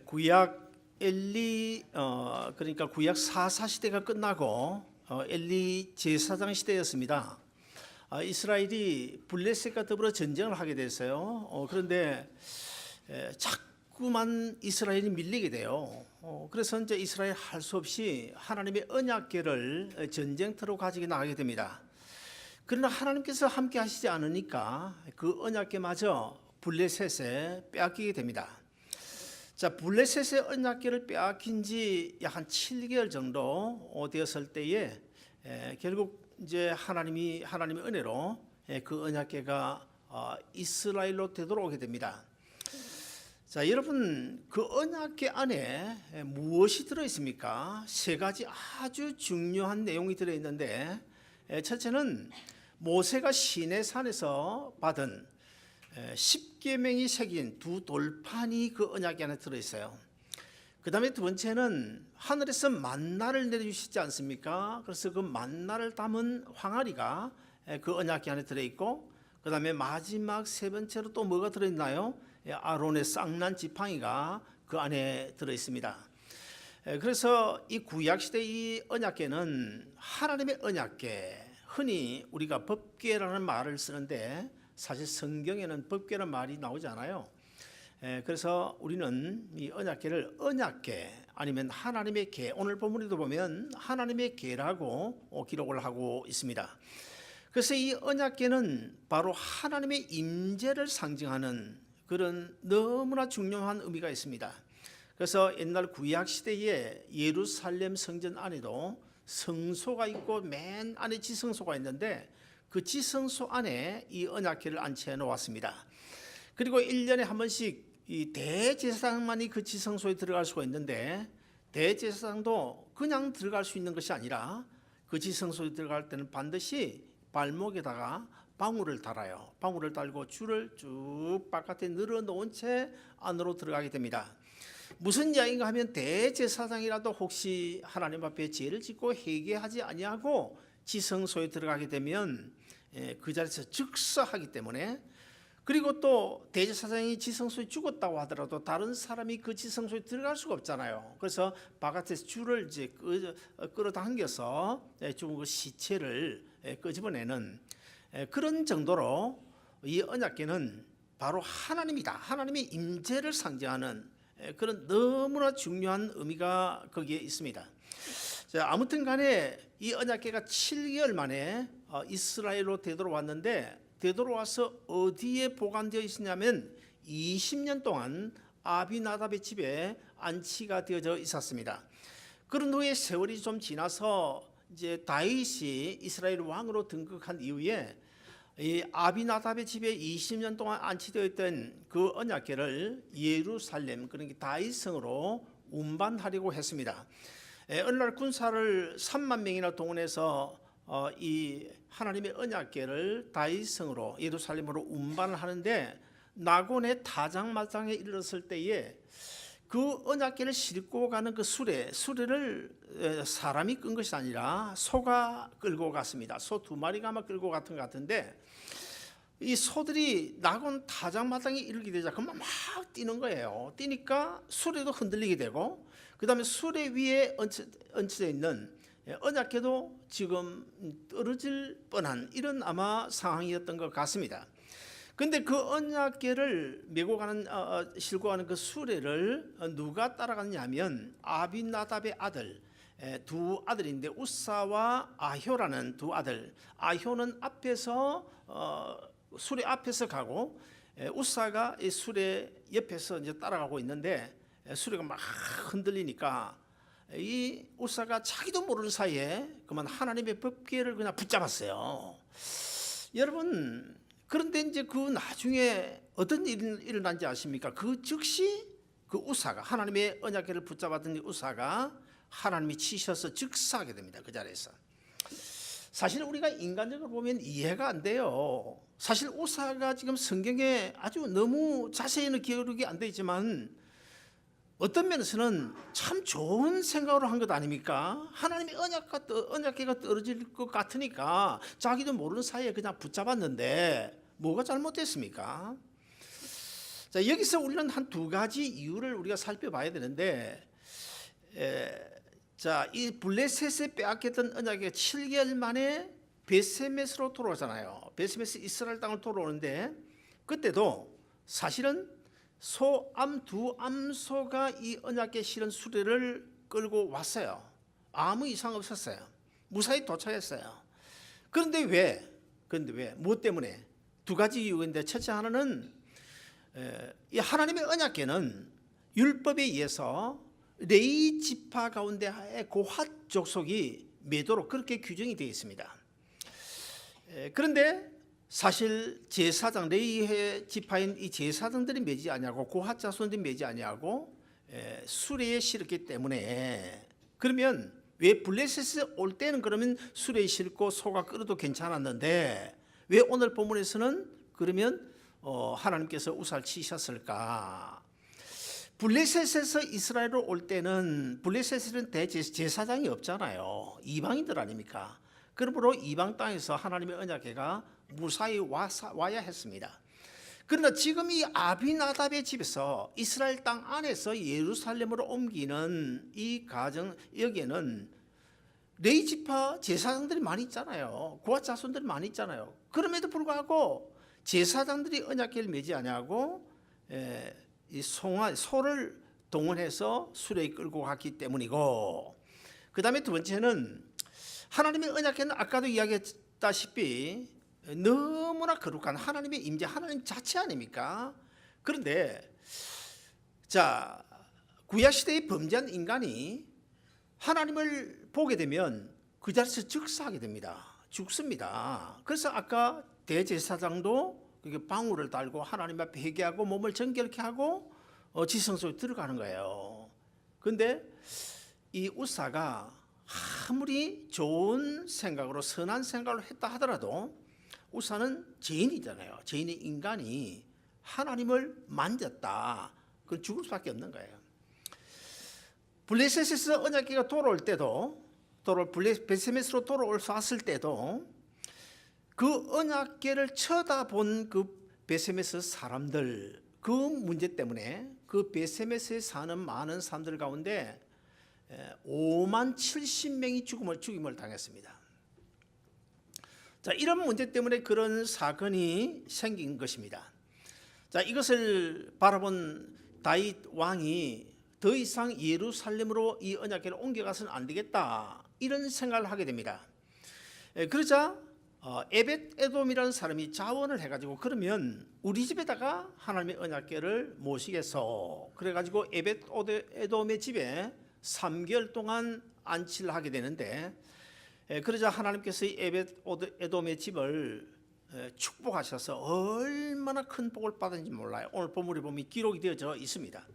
구약 엘리 그러니까 구약 사사 시대가 끝나고 엘리 제사장 시대였습니다. 이스라엘이 블레셋과 더불어 전쟁을 하게 됐어요. 그런데 자꾸만 이스라엘이 밀리게 돼요. 그래서 이제 이스라엘 할 수 없이 하나님의 언약궤를 전쟁터로 가지고 나가게 됩니다. 그러나 하나님께서 함께 하시지 않으니까 그 언약궤마저 블레셋에 빼앗기게 됩니다. 자, 블레셋의 언약궤를 빼앗긴 지 약 한 7개월 정도 되었을 때에 결국 이제 하나님의 은혜로 그 언약궤가 이스라엘로 되돌아오게 됩니다. 자, 여러분, 그 언약궤 안에 무엇이 들어 있습니까? 세 가지 아주 중요한 내용이 들어 있는데, 첫째는 모세가 시내산에서 받은 10계명이 새긴 두 돌판이 그 언약궤 안에 들어 있어요. 그 다음에 두 번째는 하늘에서 만나를 내려주시지 않습니까? 그래서 그 만나를 담은 항아리가 그 언약궤 안에 들어 있고, 그 다음에 마지막 세 번째로 또 뭐가 들어 있나요? 아론의 쌍난 지팡이가 그 안에 들어 있습니다. 그래서 이 구약시대 이 언약궤는 하나님의 언약궤, 흔히 우리가 법궤라는 말을 쓰는데 사실 성경에는 법궤라는 말이 나오지 않아요. 그래서 우리는 이 언약궤를 언약궤 아니면 하나님의 궤, 오늘 본문에도 보면 하나님의 궤라고 기록을 하고 있습니다. 그래서 이 언약궤는 바로 하나님의 임재를 상징하는 그런 너무나 중요한 의미가 있습니다. 그래서 옛날 구약 시대에 예루살렘 성전 안에도 성소가 있고 맨 안에 지성소가 있는데 그 지성소 안에 이 언약궤를 안치해 놓았습니다. 그리고 1년에 한 번씩 이 대제사장만이 그 지성소에 들어갈 수가 있는데, 대제사장도 그냥 들어갈 수 있는 것이 아니라 그 지성소에 들어갈 때는 반드시 발목에다가 방울을 달아요. 방울을 달고 줄을 쭉 바깥에 늘어놓은 채 안으로 들어가게 됩니다. 무슨 이야기인가 하면 대제사장이라도 혹시 하나님 앞에 죄를 짓고 회개하지 아니하고 지성소에 들어가게 되면 그 자리에서 즉사하기 때문에, 그리고 또 대제사장이 지성소에 죽었다고 하더라도 다른 사람이 그 지성소에 들어갈 수가 없잖아요. 그래서 바깥에서 줄을 이제 끌어당겨서 죽은 그 시체를 끄집어내는 그런 정도로 이 언약궤는 바로 하나님이다, 하나님의 임재를 상징하는 그런 너무나 중요한 의미가 거기에 있습니다. 자, 아무튼 간에 이 언약궤가 7개월 만에 이스라엘로 되돌아왔는데, 되돌아와서 어디에 보관되어 있었냐면 20년 동안 아비나답의 집에 안치가 되어져 있었습니다. 그런 후에 세월이 좀 지나서 이제 다윗이 이스라엘 왕으로 등극한 이후에 이 아비나답의 집에 20년 동안 안치되어 있던 그 언약궤를 예루살렘, 그러니까 다윗성으로 운반하려고 했습니다. 어느 날 군사를 3만 명이나 동원해서 이 하나님의 언약궤를 다윗성으로 예루살렘으로 운반을 하는데, 나곤의 타작마당에 이르렀을 때에 그 언약궤를 싣고 가는 그 수레를 사람이 끈 것이 아니라 소가 끌고 갔습니다. 소 2마리가 아마 끌고 갔던 것 같은데, 이 소들이 나곤 타작마당에 이르게 되자 그만 막 뛰는 거예요. 뛰니까 수레도 흔들리게 되고, 그 다음에 수레 위에 얹혀져 있는 언약궤도 지금 떨어질 뻔한 이런 아마 상황이었던 것 같습니다. 근데 그 언약궤를 메고 가는 싣고 가는 그 수레를 누가 따라갔냐면 아비나답의 아들, 두 아들인데 우사와 아효라는 두 아들. 아효는 앞에서 수레 앞에서 가고 우사가 이 수레 옆에서 이제 따라가고 있는데, 수레가 막 흔들리니까 이 우사가 자기도 모르는 사이에 그만 하나님의 법궤를 그냥 붙잡았어요. 여러분, 그런데 이제 그 나중에 어떤 일이 일어난지 아십니까? 그 즉시 그 우사가, 하나님의 언약궤를 붙잡았던 우사가 하나님이 치셔서 즉사하게 됩니다. 그 자리에서. 사실 우리가 인간적으로 보면 이해가 안 돼요. 사실 우사가 지금 성경에 아주 너무 자세히는 기록이 안 되어 있지만 어떤 면에서는 참 좋은 생각으로 한 것 아닙니까? 하나님의 언약궤가 떨어질 것 같으니까 자기도 모르는 사이에 그냥 붙잡았는데 뭐가 잘못됐습니까? 자, 여기서 우리는 한 두 가지 이유를 우리가 살펴봐야 되는데, 자, 이 블레셋에 빼앗겼던 언약이 7개월 만에 베세메스로 돌아오잖아요. 베세메스 이스라엘 땅을 돌아오는데, 그때도 사실은 소암 두 암소가 이 언약궤 실은 수레를 끌고 왔어요. 아무 이상 없었어요. 무사히 도착했어요. 그런데 왜? 무엇 때문에? 두 가지 이유인데, 첫째 하나는 이 하나님의 언약궤는 율법에 의해서 레위 지파 가운데의 고핫 족속이 매도록 그렇게 규정이 되어 있습니다. 그런데 사실 제사장, 레위의 지파인 이 제사장들이 매지 아니하고 고핫 자손들이 매지 아니하고 수레에 실었기 때문에, 그러면 왜 블레셋에 올 때는 그러면 수레에 실고 소가 끌어도 괜찮았는데 왜 오늘 본문에서는 그러면 하나님께서 우살 치셨을까? 블레셋에서 이스라엘로 올 때는 블레셋에는 대제사장이 없잖아요. 이방인들 아닙니까? 그러므로 이방 땅에서 하나님의 언약궤가 무사히 와야 했습니다. 그러나 지금 이 아비나답의 집에서 이스라엘 땅 안에서 예루살렘으로 옮기는 이 가정, 여기에는 레위 지파 제사장들이 많이 있잖아요. 고핫 자손들이 많이 있잖아요. 그럼에도 불구하고 제사장들이 언약궤를 매지 아니하고 이 소를 동원해서 수레에 끌고 갔기 때문이고, 그 다음에 두 번째는 하나님의 언약궤는 아까도 이야기했다시피 너무나 거룩한 하나님의 임재, 하나님 자체 아닙니까? 그런데 자, 구약시대에 범죄한 인간이 하나님을 보게 되면 그 자리에서 즉사하게 됩니다. 죽습니다. 그래서 아까 대제사장도 방울을 달고 하나님 앞에 회개하고 몸을 정결케 하고 지성소에 들어가는 거예요. 그런데 이 우사가 아무리 좋은 생각으로 선한 생각을 했다 하더라도 우사는 죄인이잖아요. 죄인의 인간이 하나님을 만졌다. 그건 죽을 수밖에 없는 거예요. 블레셋에서 언약궤가 돌아올 때도, 베세메스로 돌아왔을 때도 그 언약궤를 쳐다본 그 베세메스 사람들, 그 문제 때문에 그 베세메스에 사는 많은 사람들 가운데 5만 70명이 죽임을 당했습니다. 자, 이런 문제 때문에 그런 사건이 생긴 것입니다. 자, 이것을 바라본 다윗 왕이 더 이상 예루살렘으로 이 언약궤를 옮겨가서는 안 되겠다, 이런 생각을 하게 됩니다. 그러자 에벳 에돔이라는 사람이 자원을 해가지고, 그러면 우리 집에다가 하나님의 언약궤를 모시겠어. 그래가지고 에벳 에돔의 집에 3개월 동안 안치를 하게 되는데, 그러자 하나님께서 이 에벳 에돔의 집을 축복하셔서 얼마나 큰 복을 받은지 몰라요. 오늘 본문에 보면 기록이 되어져 있습니다.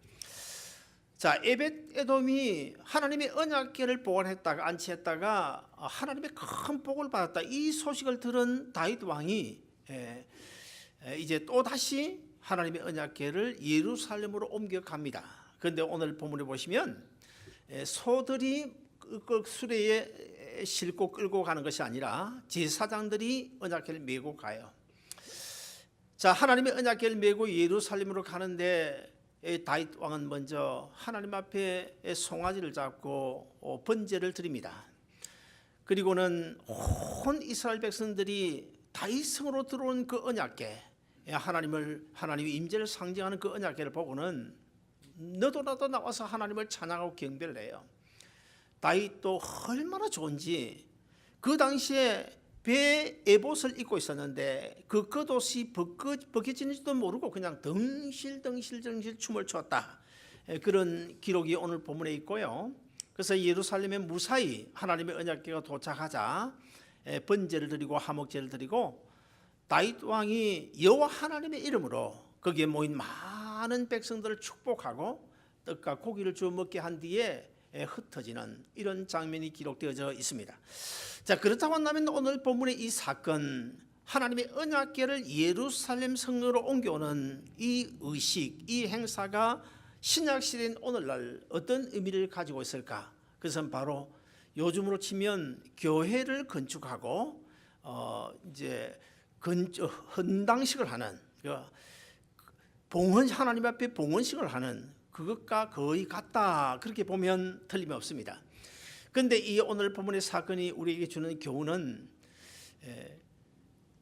자, 에벳 에돔이 하나님의 언약궤를 보관했다가 안치했다가 하나님의 큰 복을 받았다, 이 소식을 들은 다윗 왕이 이제 또 다시 하나님의 언약궤를 예루살렘으로 옮겨갑니다. 그런데 오늘 본문에 보시면 소들이 수레에 싣고 끌고 가는 것이 아니라 제사장들이 언약궤를 메고 가요. 자, 하나님의 언약궤를 메고 예루살렘으로 가는데 다윗 왕은 먼저 하나님 앞에 송아지를 잡고 번제를 드립니다. 그리고는 온 이스라엘 백성들이 다윗성으로 들어온 그 언약궤, 하나님의 임재를 상징하는 그 언약궤를 보고는 너도 나도 나와서 하나님을 찬양하고 경배를 해요. 다윗도 얼마나 좋은지, 그 당시에 배에 에봇을 입고 있었는데 그 겉옷이 벗겨지는지도 모르고 그냥 덩실덩실 춤을 췄다, 그런 기록이 오늘 본문에 있고요. 그래서 예루살렘에 무사히 하나님의 언약궤가 도착하자 번제를 드리고 화목제를 드리고, 다윗 왕이 여호와 하나님의 이름으로 거기에 모인 많은 백성들을 축복하고 떡과 고기를 주어 먹게 한 뒤에 흩어지는 이런 장면이 기록되어져 있습니다. 자, 그렇다고 한다면 오늘 본문의 이 사건, 하나님의 언약궤를 예루살렘 성으로 옮겨오는 이 의식, 이 행사가 신약시대인 오늘날 어떤 의미를 가지고 있을까? 그것은 바로 요즘으로 치면 교회를 건축하고 이제 헌당식을 하는 하나님 앞에 봉헌식을 하는 그것과 거의 같다, 그렇게 보면 틀림이 없습니다. 그런데 이 오늘 본문의 사건이 우리에게 주는 교훈은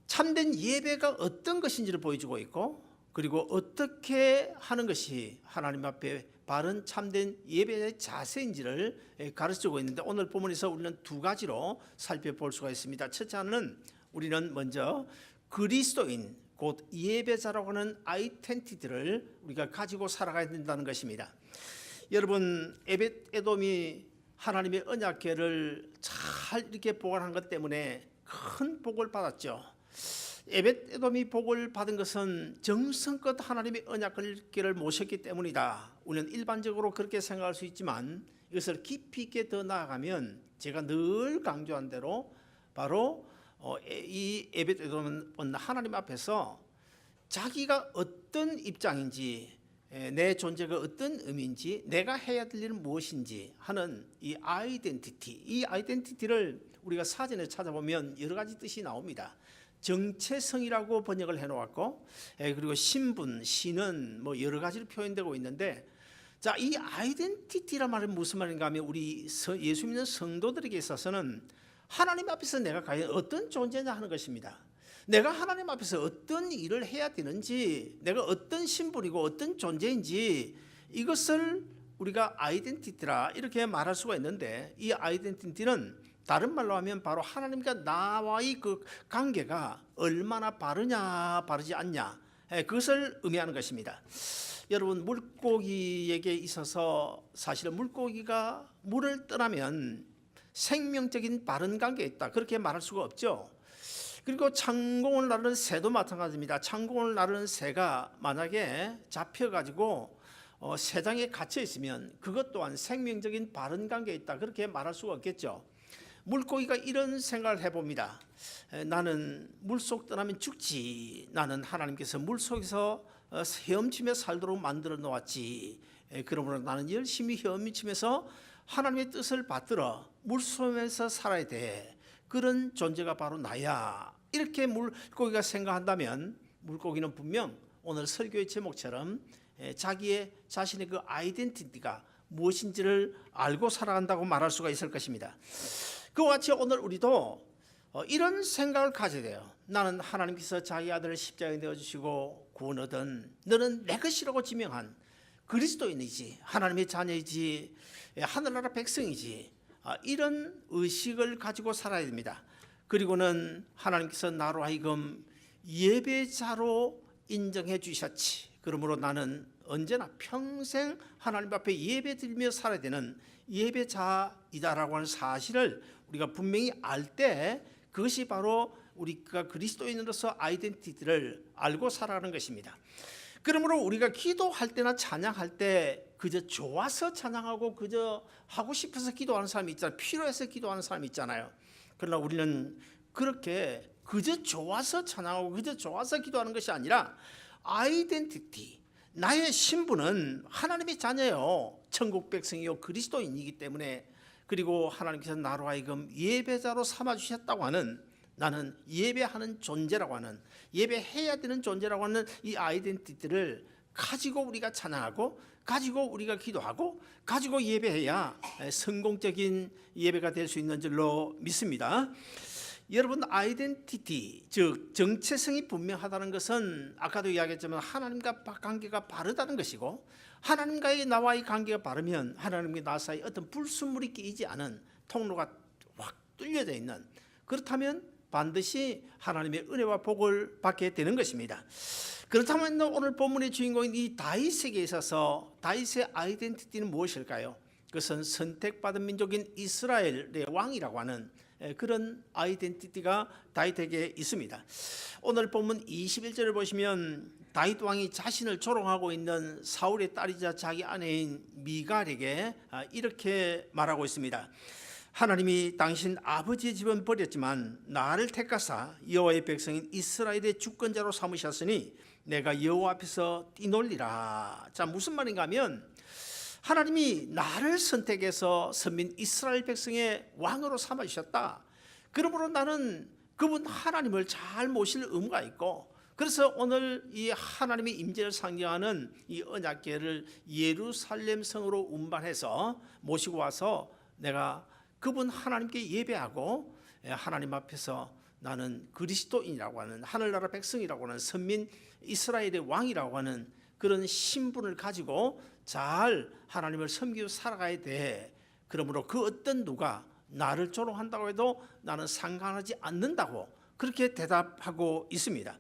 참된 예배가 어떤 것인지를 보여주고 있고, 그리고 어떻게 하는 것이 하나님 앞에 바른 참된 예배의 자세인지를 가르치고 있는데, 오늘 본문에서 우리는 두 가지로 살펴볼 수가 있습니다. 첫째 하나는 우리는 먼저 그리스도인 곧 예배자라고 하는 아이덴티티를 우리가 가지고 살아가야 된다는 것입니다. 여러분, 에벳에돔이 하나님의 언약궤를 잘 이렇게 보관한 것 때문에 큰 복을 받았죠. 에벳에돔이 복을 받은 것은 정성껏 하나님의 언약궤를 모셨기 때문이다. 우리는 일반적으로 그렇게 생각할 수 있지만, 이것을 깊이 있게 더 나아가면 제가 늘 강조한 대로 바로 이 에벳에돔은 하나님 앞에서 자기가 어떤 입장인지, 내 존재가 어떤 의미인지, 내가 해야 될 일은 무엇인지 하는 이 아이덴티티를 우리가 사전에 찾아보면 여러 가지 뜻이 나옵니다. 정체성이라고 번역을 해놓았고, 그리고 신분, 신은 뭐 여러 가지로 표현되고 있는데, 자, 이 아이덴티티란 말은 무슨 말인가 하면, 우리 예수 믿는 성도들에게 있어서는 하나님 앞에서 내가 과연 어떤 존재냐 하는 것입니다. 내가 하나님 앞에서 어떤 일을 해야 되는지, 내가 어떤 신분이고 어떤 존재인지, 이것을 우리가 아이덴티티라 이렇게 말할 수가 있는데, 이 아이덴티티는 다른 말로 하면 바로 하나님과 나와의 그 관계가 얼마나 바르냐 바르지 않냐, 그것을 의미하는 것입니다. 여러분, 물고기에게 있어서 사실은 물고기가 물을 떠나면 생명적인 바른 관계에 있다, 그렇게 말할 수가 없죠. 그리고 창공을 나르는 새도 마찬가지입니다. 창공을 나르는 새가 만약에 잡혀가지고 새장에 갇혀 있으면 그것 또한 생명적인 바른 관계에 있다, 그렇게 말할 수가 없겠죠. 물고기가 이런 생각을 해봅니다. 나는 물속 떠나면 죽지. 나는 하나님께서 물속에서 헤엄치며 살도록 만들어 놓았지. 그러므로 나는 열심히 헤엄치면서 하나님의 뜻을 받들어 물속에서 살아야 돼. 그런 존재가 바로 나야. 이렇게 물고기가 생각한다면, 물고기는 분명 오늘 설교의 제목처럼 자신의 그 아이덴티티가 무엇인지를 알고 살아간다고 말할 수가 있을 것입니다. 그와 같이 오늘 우리도 이런 생각을 가져야 돼요. 나는 하나님께서 자기 아들을 십자가에 내어주시고 구원 얻은, 너는 내 것이라고 지명한 그리스도인이지, 하나님의 자녀이지, 하늘나라 백성이지, 이런 의식을 가지고 살아야 됩니다. 그리고는 하나님께서 나로 하여금 예배자로 인정해 주셨지. 그러므로 나는 언제나 평생 하나님 앞에 예배드리며 살아야 되는 예배자이다라고 하는 사실을 우리가 분명히 알 때, 그것이 바로 우리가 그리스도인으로서 아이덴티티를 알고 살아가는 것입니다. 그러므로 우리가 기도할 때나 찬양할 때 그저 좋아서 찬양하고 그저 하고 싶어서 기도하는 사람이 있잖아요. 필요해서 기도하는 사람이 있잖아요. 그러나 우리는 그렇게 그저 좋아서 찬양하고 그저 좋아서 기도하는 것이 아니라, 아이덴티티, 나의 신분은 하나님의 자녀요, 천국 백성이요, 그리스도인이기 때문에, 그리고 하나님께서 나로 하여금 예배자로 삼아주셨다고 하는, 나는 예배하는 존재라고 하는, 예배해야 되는 존재라고 하는 이 아이덴티티를 가지고 우리가 찬양하고, 가지고 우리가 기도하고, 가지고 예배해야 성공적인 예배가 될 수 있는 줄로 믿습니다. 여러분, 아이덴티티, 즉 정체성이 분명하다는 것은 아까도 이야기했지만 하나님과 관계가 바르다는 것이고, 하나님과의 나와의 관계가 바르면 하나님과 나 사이 어떤 불순물이 끼이지 않은 통로가 확 뚫려져 있는, 그렇다면 반드시 하나님의 은혜와 복을 받게 되는 것입니다. 그렇다면 오늘 본문의 주인공인 이 다윗에게 있어서 다윗의 아이덴티티는 무엇일까요? 그것은 선택받은 민족인 이스라엘의 왕이라고 하는 그런 아이덴티티가 다윗에게 있습니다. 오늘 본문 21절을 보시면 다윗 왕이 자신을 조롱하고 있는 사울의 딸이자 자기 아내인 미갈에게 이렇게 말하고 있습니다. 하나님이 당신 아버지의 집은 버렸지만 나를 택하사 여호와의 백성인 이스라엘의 주권자로 삼으셨으니 내가 여호와 앞에서 뛰놀리라. 자, 무슨 말인가 하면, 하나님이 나를 선택해서 선민 이스라엘 백성의 왕으로 삼아주셨다. 그러므로 나는 그분 하나님을 잘 모실 의무가 있고, 그래서 오늘 이 하나님의 임재를 상징하는 이 언약궤를 예루살렘 성으로 운반해서 모시고 와서 내가 그분 하나님께 예배하고 하나님 앞에서 나는 그리스도인이라고 하는 하늘나라 백성이라고 하는 선민 이스라엘의 왕이라고 하는 그런 신분을 가지고 잘 하나님을 섬기고 살아가야 돼. 그러므로 그 어떤 누가 나를 조롱한다고 해도 나는 상관하지 않는다고 그렇게 대답하고 있습니다.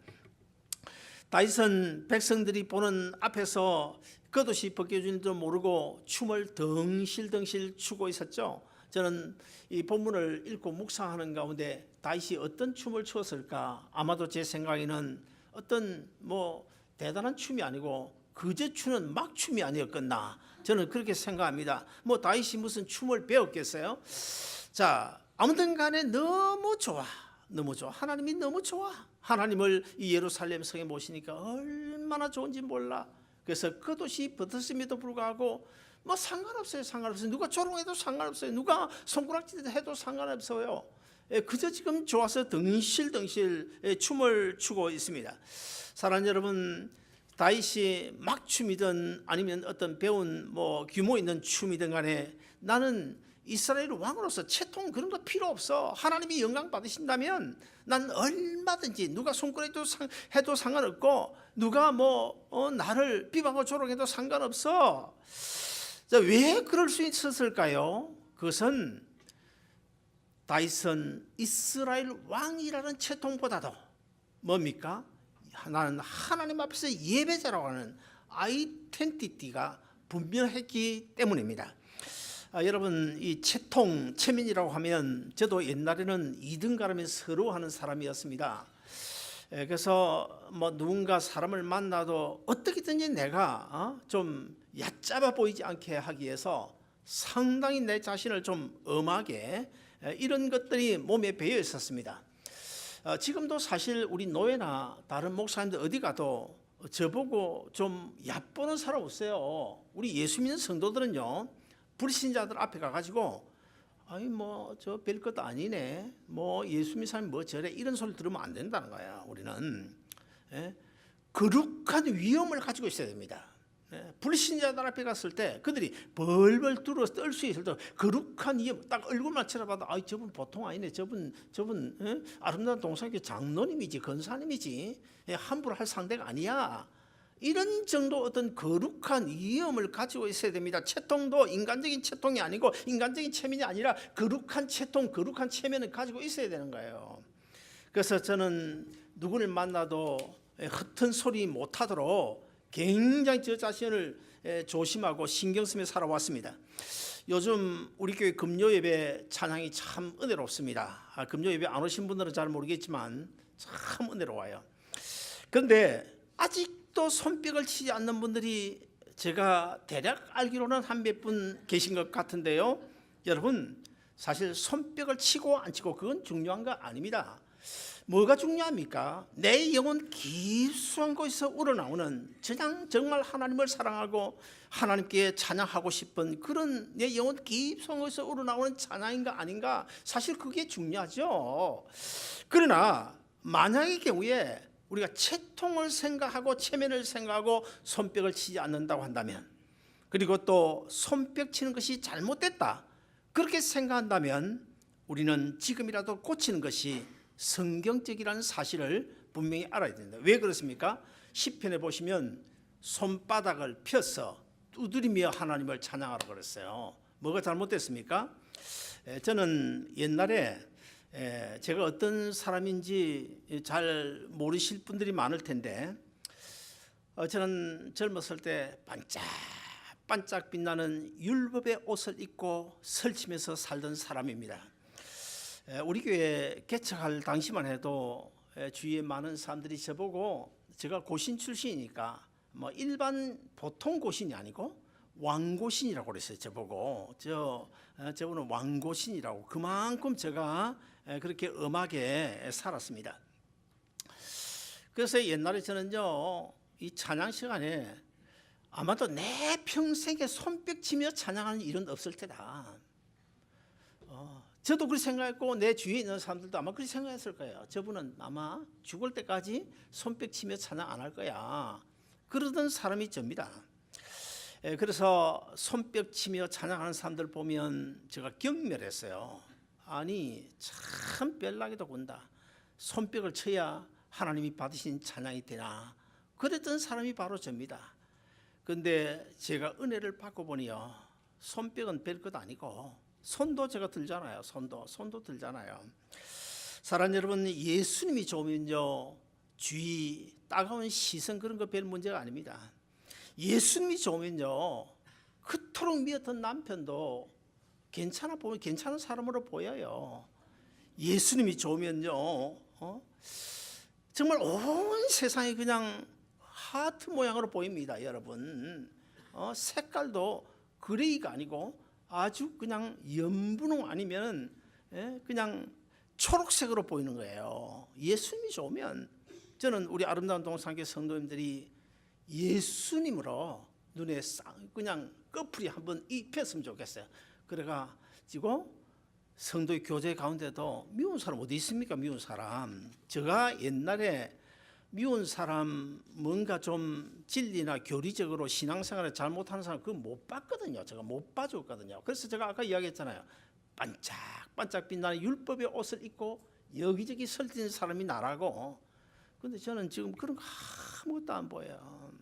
다윗은 백성들이 보는 앞에서 겉옷이 벗겨진 줄 모르고 춤을 덩실덩실 추고 있었죠. 저는 이 본문을 읽고 묵상하는 가운데 다윗이 어떤 춤을 추었을까? 아마도 제 생각에는 어떤 대단한 춤이 아니고 그저 추는 막춤이 아니었겠나? 저는 그렇게 생각합니다. 다윗이 무슨 춤을 배웠겠어요? 자, 아무튼 간에 너무 좋아. 너무 좋아. 하나님이 너무 좋아. 하나님을 이 예루살렘 성에 모시니까 얼마나 좋은지 몰라. 그래서 겉옷이 벗었음에도 불구하고 상관없어요. 상관없어요. 누가 조롱해도 상관없어요. 누가 손가락질 해도 상관없어요. 그저 지금 좋아서 덩실덩실 춤을 추고 있습니다. 사랑하는 여러분, 다윗이 막춤이든 아니면 어떤 배운 규모 있는 춤이든 간에 나는 이스라엘 왕으로서 채통 그런 거 필요 없어. 하나님이 영광 받으신다면 난 얼마든지 누가 손가락도 해도 상관없고 누가 나를 비방하고 조롱해도 상관없어. 자, 왜 그럴 수 있었을까요? 그것은 다윗은 이스라엘 왕이라는 채통보다도 뭡니까? 나는 하나님 앞에서 예배자라고 하는 아이덴티티가 분명했기 때문입니다. 여러분, 이 채통, 체민이라고 하면 저도 옛날에는 2등 가름에 서러워하는 사람이었습니다. 그래서 누군가 사람을 만나도 어떻게든지 내가 좀 얕잡아 보이지 않게 하기 위해서 상당히 내 자신을 좀 엄하게 이런 것들이 몸에 배어 있었습니다. 지금도 사실 우리 노예나 다른 목사님들 어디 가도 저보고 좀 얕보는 사람 없어요. 우리 예수 믿는 성도들은요, 불신자들 앞에 가가지고 아니 저 별것도 아니네, 예수 믿는 사람이 저래, 이런 소리 들으면 안 된다는 거야. 우리는 거룩한 위엄을 가지고 있어야 됩니다. 불신자들 앞에 갔을 때 그들이 벌벌 떨어 떨 수 있을 때 거룩한 위엄, 딱 얼굴만 쳐다봐도 저분 보통 아니네, 저분 아름다운 동성교 장로님이지, 권사님이지, 함부로 할 상대가 아니야. 이런 정도 어떤 거룩한 위엄을 가지고 있어야 됩니다. 채통도 인간적인 채통이 아니고 인간적인 체면이 아니라 거룩한 채통, 거룩한 체면을 가지고 있어야 되는 거예요. 그래서 저는 누구를 만나도 흩은 소리 못하도록 굉장히 저 자신을 조심하고 신경 쓰며 살아왔습니다. 요즘 우리 교회 금요예배 찬양이 참 은혜롭습니다. 금요예배 안 오신 분들은 잘 모르겠지만 참 은혜로워요. 그런데 아직도 손뼉을 치지 않는 분들이 제가 대략 알기로는 한 몇 분 계신 것 같은데요. 여러분, 사실 손뼉을 치고 안 치고 그건 중요한 거 아닙니다. 뭐가 중요합니까? 내 영혼 깊숙한 곳에서 우러나오는 정말 하나님을 사랑하고 하나님께 찬양하고 싶은 그런 내 영혼 깊숙한 곳에서 우러나오는 찬양인가 아닌가, 사실 그게 중요하죠. 그러나 만약의 경우에 우리가 채통을 생각하고 체면을 생각하고 손뼉을 치지 않는다고 한다면, 그리고 또 손뼉 치는 것이 잘못됐다 그렇게 생각한다면 우리는 지금이라도 고치는 것이 성경적이라는 사실을 분명히 알아야 된다. 왜 그렇습니까? 시편에 보시면 손바닥을 펴서 두드리며 하나님을 찬양하라고 그랬어요. 뭐가 잘못됐습니까? 저는 옛날에 제가 어떤 사람인지 잘 모르실 분들이 많을 텐데, 저는 젊었을 때 반짝반짝 빛나는 율법의 옷을 입고 설치면서 살던 사람입니다. 우리 교회 개척할 당시만 해도 주위에 많은 사람들이 저보고, 제가 고신 출신이니까 일반 보통 고신이 아니고 왕고신이라고 그랬어요. 저보고 저분은 왕고신이라고. 그만큼 제가 그렇게 엄하게 살았습니다. 그래서 옛날에 저는요, 이 찬양 시간에 아마도 내 평생에 손뼉치며 찬양하는 일은 없을 테다. 저도 그렇게 생각했고 내 주위에 있는 사람들도 아마 그렇게 생각했을 거예요. 저분은 아마 죽을 때까지 손뼉 치며 찬양 안 할 거야. 그러던 사람이 접니다. 그래서 손뼉 치며 찬양하는 사람들 보면 제가 경멸했어요. 아니 참 뺄나기도 군다. 손뼉을 쳐야 하나님이 받으신 찬양이 되나. 그랬던 사람이 바로 접니다. 그런데 제가 은혜를 받고 보니요, 손뼉은 뺄 것 아니고 손도 제가 들잖아요. 손도 들잖아요. 사랑하는 여러분, 예수님이 좋으면요 주의 따가운 시선 그런 거 별 문제가 아닙니다. 예수님이 좋으면요 그토록 미웠던 남편도 괜찮은 사람으로 보여요. 예수님이 좋으면요 정말 온 세상이 그냥 하트 모양으로 보입니다. 여러분, 색깔도 그레이가 아니고 아주 그냥 연분홍 아니면 그냥 초록색으로 보이는 거예요. 예수님이 좋으면 저는 우리 아름다운 동산교회 성도님들이 예수님으로 눈에 그냥 꺼풀이 한번 입혔으면 좋겠어요. 그래가지고 성도의 교제 가운데도 미운 사람 어디 있습니까? 미운 사람. 제가 옛날에 미운 사람 뭔가 좀 진리나 교리적으로 신앙생활을 잘못하는 사람 그거 못 봤거든요. 제가 못 봐줬거든요. 그래서 제가 아까 이야기했잖아요. 반짝반짝 빛나는 율법의 옷을 입고 여기저기 설치는 사람이 나라고. 근데 저는 지금 그런 거 아무것도 안 보여요.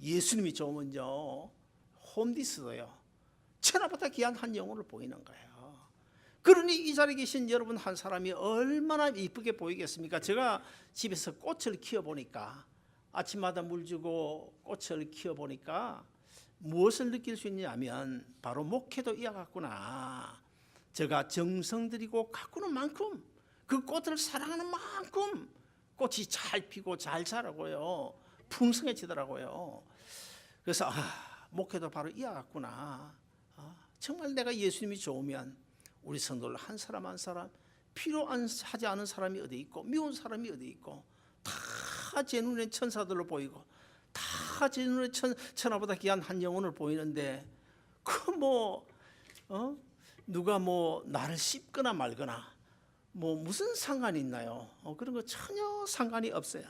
예수님이 좋으면요 홈디스도요 천하보다 귀한 한 영혼을 보이는 거예요. 그러니 이 자리에 계신 여러분 한 사람이 얼마나 이쁘게 보이겠습니까? 제가 집에서 꽃을 키워보니까, 아침마다 물 주고 꽃을 키워보니까 무엇을 느낄 수 있냐면 바로 목회도 이와 같구나. 제가 정성 들이고 가꾸는 만큼, 그 꽃을 사랑하는 만큼 꽃이 잘 피고 잘 자라고요, 풍성해지더라고요. 그래서 목회도 바로 이와 같구나. 정말 내가 예수님이 좋으면 우리 성도들 한 사람 한 사람 필요하지 않은 사람이 어디 있고 미운 사람이 어디 있고 다 제 눈에 천사들로 보이고 다 제 눈에 천하보다 귀한 한 영혼을 보이는데 그 누가 나를 씹거나 말거나 무슨 상관이 있나요? 그런 거 전혀 상관이 없어요.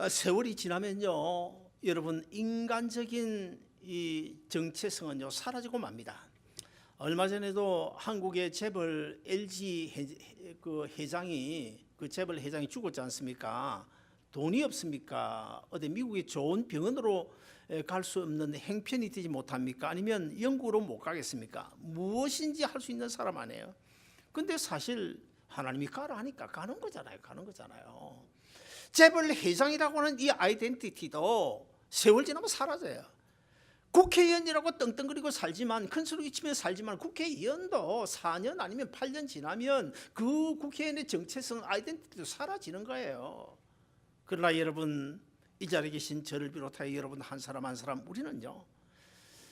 세월이 지나면요 여러분 인간적인 이 정체성은요 사라지고 맙니다. 얼마 전에도 한국의 재벌 LG 회장이 재벌 회장이 죽었지 않습니까? 돈이 없습니까? 어디 미국의 좋은 병원으로 갈 수 없는 행편이 되지 못합니까? 아니면 영국으로 못 가겠습니까? 무엇인지 할 수 있는 사람 아니에요. 근데 사실 하나님이 가라 하니까 가는 거잖아요. 재벌 회장이라고 하는 이 아이덴티티도 세월 지나면 사라져요. 국회의원이라고 떵떵거리고 살지만, 큰 소리 치며 살지만 국회의원도 4년 아니면 8년 지나면 그 국회의원의 정체성, 아이덴티티도 사라지는 거예요. 그러나 여러분, 이 자리에 계신 저를 비롯하여 여러분 한 사람 한 사람, 우리는요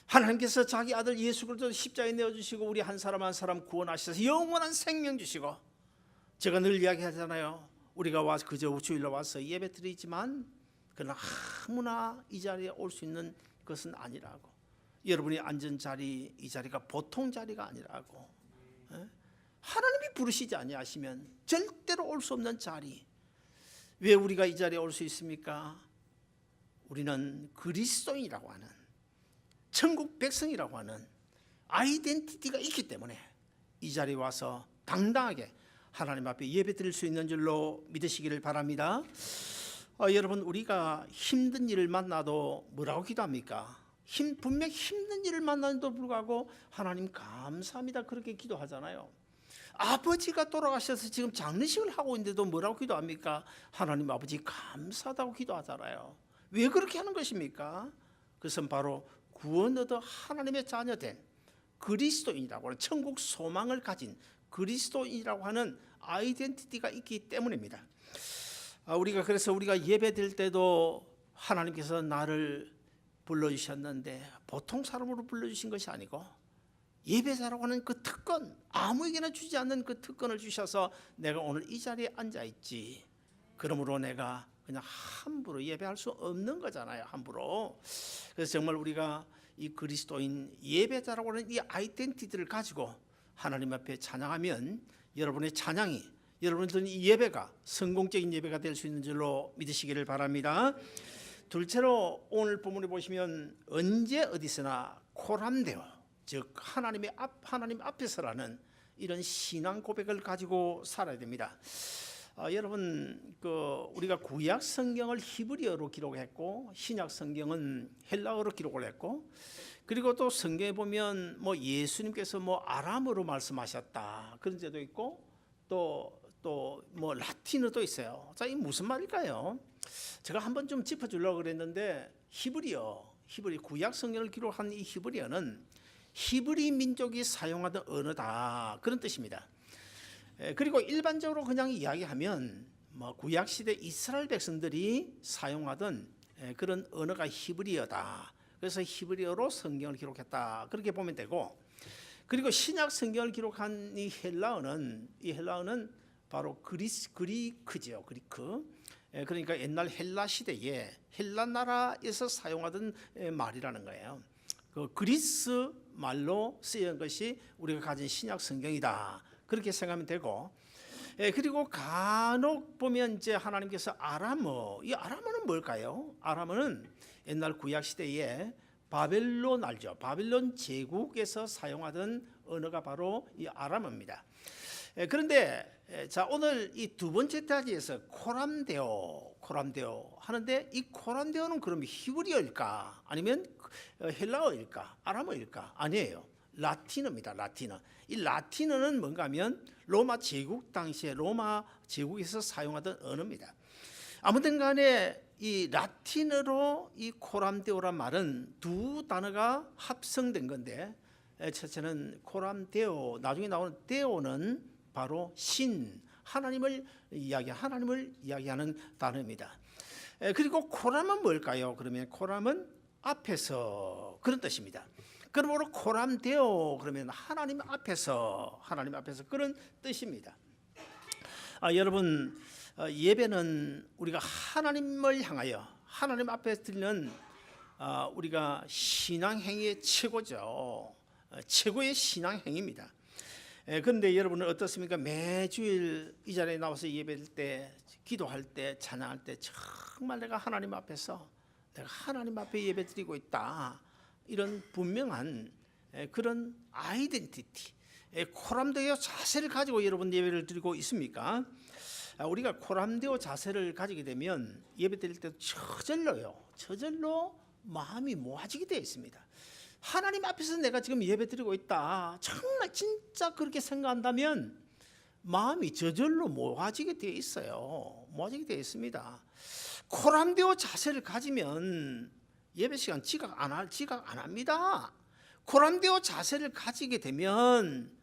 하나님께서 자기 아들 예수 그리스도를 십자가에 내어주시고 우리 한 사람 한 사람 구원하셔서 영원한 생명 주시고, 제가 늘 이야기하잖아요. 우리가 와서 그저 주일로 와서 예배 드리지만 그러나 아무나 이 자리에 올 수 있는 그것은 아니라고. 여러분이 앉은 자리, 이 자리가 보통 자리가 아니라고. 하나님이 부르시지 아니하시면 절대로 올 수 없는 자리. 왜 우리가 이 자리에 올 수 있습니까? 우리는 그리스도인이라고 하는, 천국 백성이라고 하는 아이덴티티가 있기 때문에 이 자리에 와서 당당하게 하나님 앞에 예배 드릴 수 있는 줄로 믿으시기를 바랍니다. 여러분, 우리가 힘든 일을 만나도 뭐라고 기도합니까? 분명 힘든 일을 만나는데도 불구하고 하나님 감사합니다 그렇게 기도하잖아요. 아버지가 돌아가셔서 지금 장례식을 하고 있는데도 뭐라고 기도합니까? 하나님 아버지 감사하다고 기도하잖아요. 왜 그렇게 하는 것입니까? 그것은 바로 구원 얻어 하나님의 자녀된 그리스도인이라고 하는, 천국 소망을 가진 그리스도인이라고 하는 아이덴티티가 있기 때문입니다. 그래서 우리가 예배 드릴 때도 하나님께서 나를 불러주셨는데 보통 사람으로 불러주신 것이 아니고 예배자라고 하는 그 특권, 아무에게나 주지 않는 그 특권을 주셔서 내가 오늘 이 자리에 앉아있지. 그러므로 내가 그냥 함부로 예배할 수 없는 거잖아요. 함부로. 그래서 정말 우리가 이 그리스도인 예배자라고 하는 이 아이덴티티를 가지고 하나님 앞에 찬양하면 여러분의 찬양이, 여러분의 드린 이 예배가 성공적인 예배가 될 수 있는 줄로 믿으시기를 바랍니다. 둘째로 오늘 본문에 보시면 언제 어디서나 코람데오, 즉 하나님 앞에서라는 이런 신앙 고백을 가지고 살아야 됩니다. 여러분, 우리가 구약 성경을 히브리어로 기록했고 신약 성경은 헬라어로 기록을 했고, 그리고 또 성경에 보면 예수님께서 아람어로 말씀하셨다 그런 데도 있고, 또 라틴어도 있어요. 자, 이 무슨 말일까요? 제가 한번 좀 짚어주려고 그랬는데 히브리 구약 성경을 기록한 이 히브리어는 히브리 민족이 사용하던 언어다 그런 뜻입니다. 그리고 일반적으로 그냥 이야기하면 구약 시대 이스라엘 백성들이 사용하던 그런 언어가 히브리어다. 그래서 히브리어로 성경을 기록했다 그렇게 보면 되고, 그리고 신약 성경을 기록한 이 헬라어는 바로 그리크죠. 그리크. 그러니까 옛날 헬라 시대에 헬라 나라에서 사용하던 말이라는 거예요. 그 그리스 말로 쓰인 것이 우리가 가진 신약 성경이다 그렇게 생각하면 되고, 그리고 간혹 보면 이제 하나님께서 이 아람어는 뭘까요? 아람어는 옛날 구약 시대에 바벨론 알죠? 바벨론 제국에서 사용하던 언어가 바로 이 아람어입니다. 그런데 자, 오늘 이 두 번째 단지에서 코람데오 하는데, 이 코람데오는 그럼 히브리어일까 아니면 헬라어일까 아람어일까? 아니에요. 라틴어입니다. 라틴어. 이 라틴어는 뭔가 하면 로마 제국 당시에 로마 제국에서 사용하던 언어입니다. 아무튼 간에 이 라틴어로 이 코람데오란 말은 두 단어가 합성된 건데, 첫째는 코람데오, 나중에 나오는 데오는 바로 하나님을 이야기하는 단어입니다. 그리고 코람은 뭘까요? 그러면 코람은 앞에서 그런 뜻입니다. 그러므로 코람데오 그러면 하나님 앞에서 그런 뜻입니다. 여러분, 예배는 우리가 하나님을 향하여 하나님 앞에 드리는 우리가 신앙행위의 최고죠. 최고의 신앙행위입니다. 그런데 여러분은 어떻습니까? 매주일 이 자리에 나와서 예배할 때, 기도할 때, 찬양할 때 정말 내가 하나님 앞에 예배드리고 있다, 이런 분명한 그런 아이덴티티, 코람데오 자세를 가지고 여러분 예배를 드리고 있습니까? 우리가 코람데오 자세를 가지게 되면 예배드릴 때 저절로 마음이 모아지게 되어 있습니다. 하나님 앞에서 내가 지금 예배드리고 있다, 정말 진짜 그렇게 생각한다면 마음이 저절로 모아지게 되어 있어요. 모아지게 되어 있습니다. 코람데오 자세를 가지면 예배 시간 지각 안 합니다. 코람데오 자세를 가지게 되면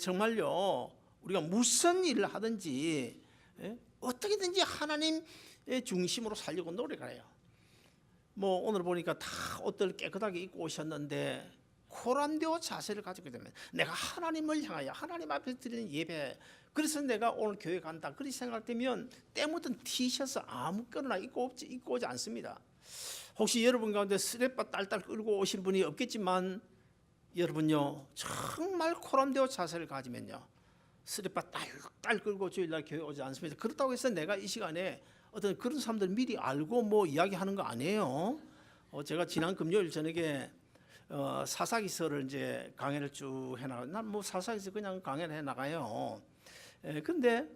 정말요, 우리가 무슨 일을 하든지 어떻게든지 하나님 중심으로 살려고 노력을 해요. 오늘 보니까 다 옷들 깨끗하게 입고 오셨는데 코람데오 자세를 가지게 되면 내가 하나님을 향하여 하나님 앞에 드리는 예배, 그래서 내가 오늘 교회 간다 그렇게 생각되면 때 묻은 티셔츠 아무거나 입고 오지 않습니다. 혹시 여러분 가운데 스레빠 딸딸 끌고 오신 분이 없겠지만, 여러분요 정말 코람데오 자세를 가지면요 스레빠 딸딸 끌고 주일날 교회 오지 않습니다. 그렇다고 해서 내가 이 시간에 어떤 그런 사람들 미리 알고 이야기하는 거 아니에요. 제가 지난 금요일 저녁에 사사기서를 이제 강해를 쭉 해나가요. 난 사사기서 그냥 강해를 해나가요. 근데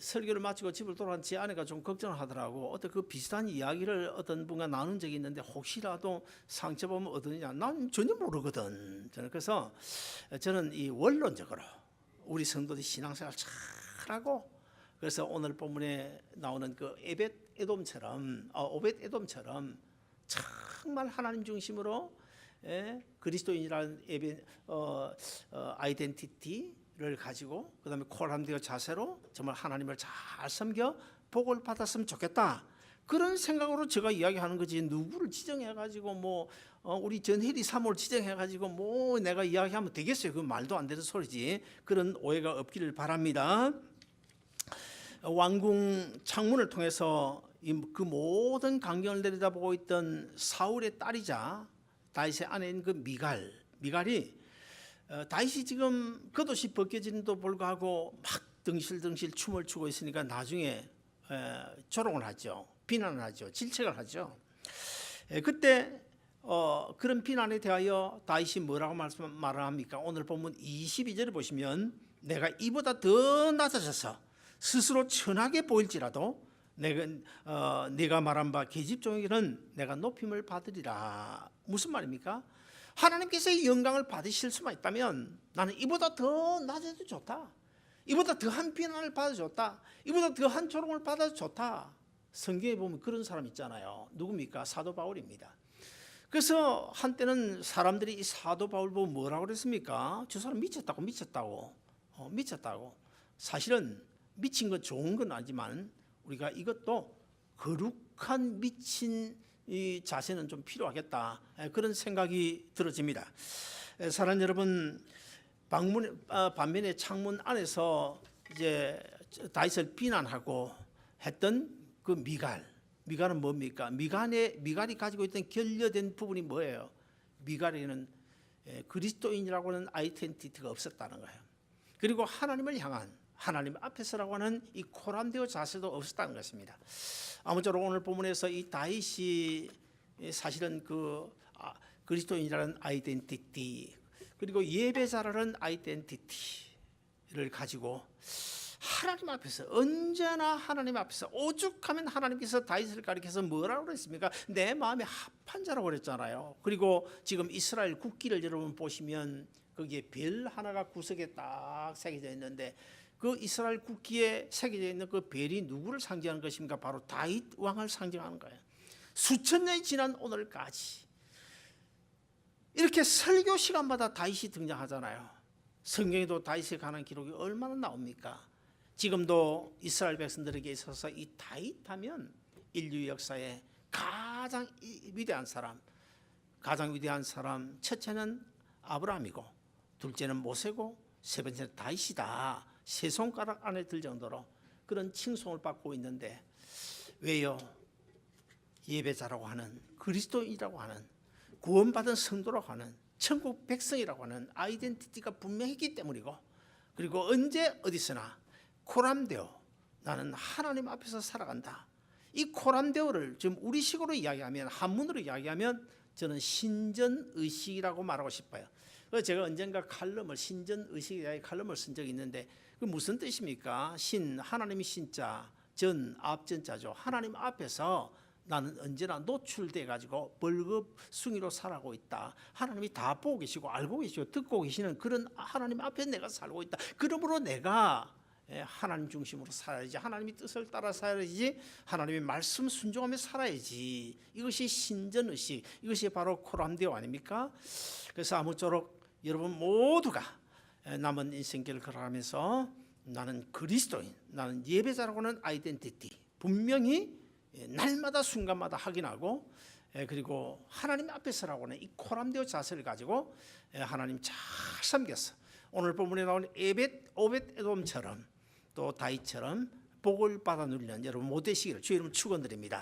설교를 마치고 집을 돌아온 제 아내가 좀 걱정을 하더라고. 어떤 그 비슷한 이야기를 어떤 분과 나눈 적이 있는데 혹시라도 상처받으면 어떠느냐. 난 전혀 모르거든. 그래서 저는 이 원론적으로 우리 성도들이 신앙생활 잘하고, 그래서 오늘 본문에 나오는 그 오벳에돔처럼 정말 하나님 중심으로 그리스도인이라는 아이덴티티를 가지고, 그다음에 코람데오 자세로 정말 하나님을 잘 섬겨 복을 받았으면 좋겠다, 그런 생각으로 제가 이야기하는 거지, 누구를 지정해가지고 우리 전혜리 사모를 지정해가지고 내가 이야기하면 되겠어요? 그 말도 안 되는 소리지. 그런 오해가 없기를 바랍니다. 왕궁 창문을 통해서 그 모든 광경을 내려다보고 있던 사울의 딸이자 다윗의 아내인 그 미갈이 다윗이 지금 겉옷이 벗겨지는도 불구하고 막 덩실덩실 춤을 추고 있으니까 나중에 조롱을 하죠. 비난을 하죠. 질책을 하죠. 그때 그런 비난에 대하여 다윗이 뭐라고 말을 합니까? 오늘 본문 22절을 보시면 내가 이보다 더 낮아져서 스스로 천하게 보일지라도 내가 말한 바 계집종에게는 내가 높임을 받으리라. 무슨 말입니까? 하나님께서의 영광을 받으실 수만 있다면 나는 이보다 더 낮아도 좋다. 이보다 더한 비난을 받아도 좋다. 이보다 더한 조롱을 받아도 좋다. 성경에 보면 그런 사람 있잖아요. 누굽니까? 사도 바울입니다. 그래서 한때는 사람들이 이 사도 바울 보고 뭐라고 그랬습니까? 저 사람 미쳤다고. 사실은 미친 건 좋은 건 아니지만 우리가 이것도 거룩한 미친 이 자세는 좀 필요하겠다. 그런 생각이 들어집니다. 사랑하는 여러분, 반면에 창문 안에서 이제 다윗을 비난하고 했던 그 미갈은 뭡니까? 미갈이 가지고 있던 결여된 부분이 뭐예요? 미갈에는 그리스도인이라고 하는 아이덴티티가 없었다는 거예요. 그리고 하나님을 향한 하나님 앞에서라고 하는 이 코람데오 자세도 없었다는 것입니다. 아무쪼록 오늘 본문에서 이 다윗이 사실은 그리스도인이라는 아이덴티티 그리고 예배자라는 아이덴티티를 가지고 하나님 앞에서 언제나 하나님 앞에서 오죽하면 하나님께서 다윗을 가리켜서 뭐라고 그랬습니까? 내 마음에 합한 자라고 그랬잖아요. 그리고 지금 이스라엘 국기를 여러분 보시면 거기에 별 하나가 구석에 딱 새겨져 있는데 그 이스라엘 국기에 새겨져 있는 그 별이 누구를 상징하는 것입니까? 바로 다윗 왕을 상징하는 거예요. 수천 년이 지난 오늘까지 이렇게 설교 시간마다 다윗이 등장하잖아요. 성경에도 다윗에 관한 기록이 얼마나 나옵니까? 지금도 이스라엘 백성들에게 있어서 이 다윗하면 인류 역사에 가장 위대한 사람 첫째는 아브라함이고 둘째는 모세고 세 번째는 다윗이다. 세 손가락 안에 들 정도로 그런 칭송을 받고 있는데 왜요? 예배자라고 하는 그리스도인이라고 하는 구원받은 성도라고 하는 천국 백성이라고 하는 아이덴티티가 분명했기 때문이고 그리고 언제 어디서나 코람데오 나는 하나님 앞에서 살아간다. 이 코람데오를 지금 우리식으로 이야기하면 한문으로 이야기하면 저는 신전의식이라고 말하고 싶어요. 그래서 제가 언젠가 신전의식이라는 칼럼을 쓴 적이 있는데 그 무슨 뜻입니까? 하나님이 신자, 앞전자죠. 하나님 앞에서 나는 언제나 노출돼 가지고 벌겁숭이로 살아가고 있다. 하나님이 다 보고 계시고 알고 계시고 듣고 계시는 그런 하나님 앞에 내가 살고 있다. 그러므로 내가 하나님 중심으로 살아야지. 하나님의 뜻을 따라 살아야지. 하나님의 말씀 순종하며 살아야지. 이것이 신전의식, 이것이 바로 코람데오 아닙니까? 그래서 아무쪼록 여러분 모두가 남은 인생길을 걸어가면서 나는 그리스도인, 나는 예배자라고 하는 아이덴티티 분명히 날마다 순간마다 확인하고 그리고 하나님 앞에서라고 하는 이 코람데오 자세를 가지고 하나님 잘 섬겨서 오늘 본문에 나오는 오벳에돔처럼 또 다윗처럼 복을 받아 누리는 여러분 못 되시기를 주의 이름 축원드립니다.